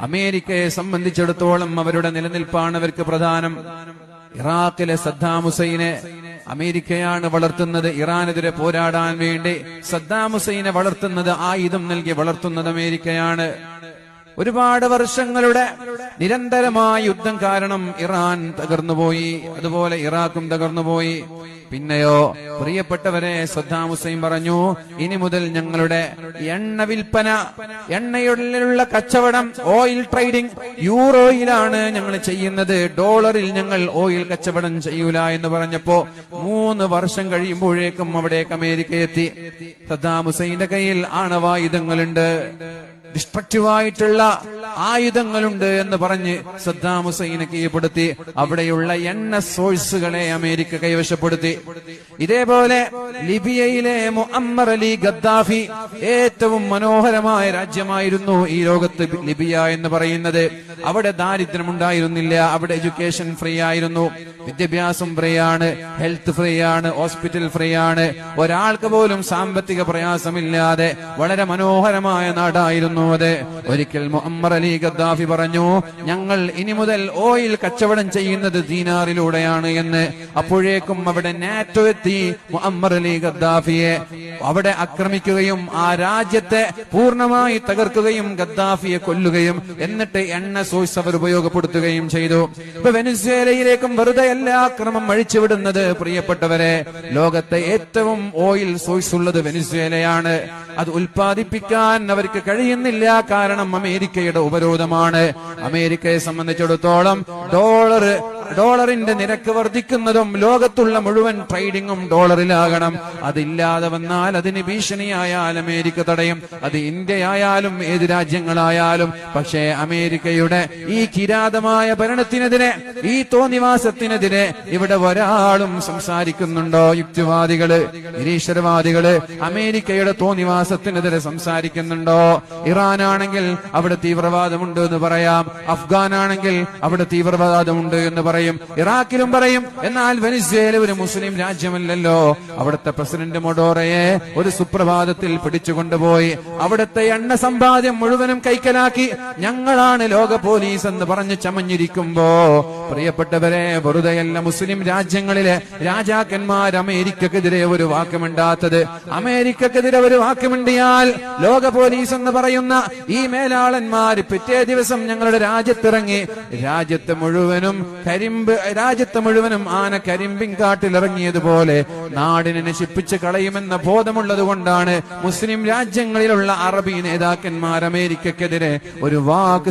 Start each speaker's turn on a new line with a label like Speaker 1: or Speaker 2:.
Speaker 1: അമേരിക്കയെ സംബന്ധിച്ചിടത്തോളം അവരുടെ നിലനിൽപ്പാണ് അവർക്ക് പ്രധാനം. ഇറാഖിലെ സദ്ദാം ഹുസൈനെ അമേരിക്കയാണ് വളർത്തുന്നത്. ഇറാനെതിരെ പോരാടാൻ വേണ്ടി സദ്ദാം ഹുസൈനെ വളർത്തുന്നത്, ആയുധം നൽകി വളർത്തുന്നത് അമേരിക്കയാണ്. ഒരുപാട് വർഷങ്ങളുടെ നിരന്തരമായ യുദ്ധം കാരണം ഇറാൻ തകർന്നുപോയി, അതുപോലെ ഇറാഖും തകർന്നുപോയി. പിന്നെയോ പ്രിയപ്പെട്ടവരെ, സദ്ദാം ഹുസൈൻ പറഞ്ഞു, ഇനി മുതൽ ഞങ്ങളുടെ എണ്ണ വിൽപ്പന, എണ്ണയുള്ള കച്ചവടം, ഓയിൽ ട്രേഡിംഗ് യൂറോയിലാണ് ഞങ്ങൾ ചെയ്യുന്നത്, ഡോളറിൽ ഞങ്ങൾ ഓയിൽ കച്ചവടം ചെയ്യൂല എന്ന് പറഞ്ഞപ്പോ 3 വർഷം കഴിയുമ്പോഴേക്കും അവിടേക്ക് അമേരിക്ക എത്തി. സദ്ദാം ഹുസൈന്റെ കയ്യിൽ ആണവായുധങ്ങളുണ്ട്, ഡിസ്ട്രക്റ്റീവായിട്ടുള്ള ആയുധങ്ങളുണ്ട് എന്ന് പറഞ്ഞ് സദ്ദാം ഹുസൈനെ കീഴ്പ്പെടുത്തി. അവിടെയുള്ള എണ്ണ സോഴ്സുകളെ അമേരിക്ക കൈവശപ്പെടുത്തി. ഇതേപോലെ ലിബിയയിലെ മുഅമ്മർ അലി ഗദ്ദാഫി, ഏറ്റവും മനോഹരമായ രാജ്യമായിരുന്നു ഈ ലോകത്ത് ലിബിയ എന്ന് പറയുന്നത്. അവിടെ ദാരിദ്ര്യമുണ്ടായിരുന്നില്ല, അവിടെ എഡ്യൂക്കേഷൻ ഫ്രീ ആയിരുന്നു, വിദ്യാഭ്യാസം ഫ്രീ ആണ്, ഹെൽത്ത് ഫ്രീ ആണ്, ഹോസ്പിറ്റൽ ഫ്രീ ആണ്, ഒരാൾക്ക് പോലും സാമ്പത്തിക പ്രയാസമില്ലാതെ വളരെ മനോഹരമായ നാടായിരുന്നു അത്. ഒരിക്കൽ മുഅമ്മർ അലി ഗദ്ദാഫി പറഞ്ഞു, ഞങ്ങൾ ഇനി മുതൽ ഓയിൽ കച്ചവടം ചെയ്യുന്നത് ദീനാറിലൂടെയാണ് എന്ന്. അപ്പോഴേക്കും അവിടെ നാറ്റോ എത്തി മുഅമ്മർ അലി ഗദ്ദാഫിയെ അവിടെ ആക്രമിക്കുകയും ആ രാജ്യത്തെ പൂർണ്ണമായി തകർക്കുകയും ഗദ്ദാഫിയെ കൊല്ലുകയും എന്നിട്ട് എണ്ണ സോഴ്സ് അവർ ഉപയോഗപ്പെടുത്തുകയും ചെയ്തു. ഇപ്പൊ വെനസ്വേലയിലേക്കും വെറുതെ എല്ലാ ആക്രമം അഴിച്ചുവിടുന്നത് പ്രിയപ്പെട്ടവരെ, ലോകത്തെ ഏറ്റവും ഓയിൽ സോഴ്സ് ഉള്ളത് വെനസ്വേലയാണ്. അത് ഉൽപ്പാദിപ്പിക്കാൻ അവർക്ക് കഴിയുന്നില്ല, കാരണം അമേരിക്കയുടെ ഉപരോധമാണ്. അമേരിക്കയെ സംബന്ധിച്ചിടത്തോളം ഡോളറിന്റെ നിരക്ക് വർദ്ധിക്കുന്നതും ലോകത്തുള്ള മുഴുവൻ ട്രേഡിംഗും ഡോളറിലാകണം. അതില്ലാതെ വന്നാൽ അതിന് ഭീഷണിയായാൽ അമേരിക്ക തടയും, അത് ഇന്ത്യയായാലും ഏത് രാജ്യങ്ങളായാലും. പക്ഷേ അമേരിക്കയുടെ ഈ കിരാതമായ ഭരണത്തിനെതിരെ, ഈ തോന്നിവാസത്തിനെതിരെ ഇവിടെ ഒരാളും സംസാരിക്കുന്നുണ്ടോ? യുക്തിവാദികള്, നിരീശ്വരവാദികള് അമേരിക്കയുടെ തോന്നിവാസത്തിനെതിരെ സംസാരിക്കുന്നുണ്ടോ? ഇറാനാണെങ്കിൽ അവിടെ തീവ്രവാദമുണ്ട് എന്ന് പറയാം, അഫ്ഗാനാണെങ്കിൽ അവിടെ തീവ്രവാദമുണ്ട് എന്ന് പറയും, ഇറാഖിലും പറയും. എന്നാൽ വെനസ്വേല ഒരു മുസ്ലിം രാജ്യമല്ലല്ലോ. അവിടുത്തെ പ്രസിഡന്റ് മൊഡോറയെ ഒരു സുപ്രഭാതത്തിൽ പിടിച്ചുകൊണ്ടുപോയി അവിടുത്തെ എണ്ണ സമ്പാദ്യം മുഴുവനും കൈക്കലാക്കി. ഞങ്ങളാണ് ലോക പോലീസ് എന്ന് പറഞ്ഞ് ചമഞ്ഞിരിക്കുമ്പോ പ്രിയപ്പെട്ടവരെ, വെറുതെയല്ല മുസ്ലിം രാജ്യങ്ങളിലെ രാജാക്കന്മാർ അമേരിക്കക്കെതിരെ ഒരു വാക്കുമിണ്ടാത്തത്. അമേരിക്കക്കെതിരെ ഒരു വാക്കുമിണ്ടിയാൽ ലോക പോലീസ് എന്ന് പറയുന്ന ഈ മേലാളന്മാർ പിറ്റേ ദിവസം ഞങ്ങളുടെ രാജ്യത്തിറങ്ങി, രാജ്യത്ത് മുഴുവനും ആന കരിമ്പിൻ കാട്ടിലിറങ്ങിയതുപോലെ നാടിനെ നശിപ്പിച്ച് കളയുമെന്ന ബോധമുള്ളത് കൊണ്ടാണ് മുസ്ലിം രാജ്യങ്ങളിലുള്ള അറബി നേതാക്കന്മാർ അമേരിക്കക്കെതിരെ ഒരു വാക്ക്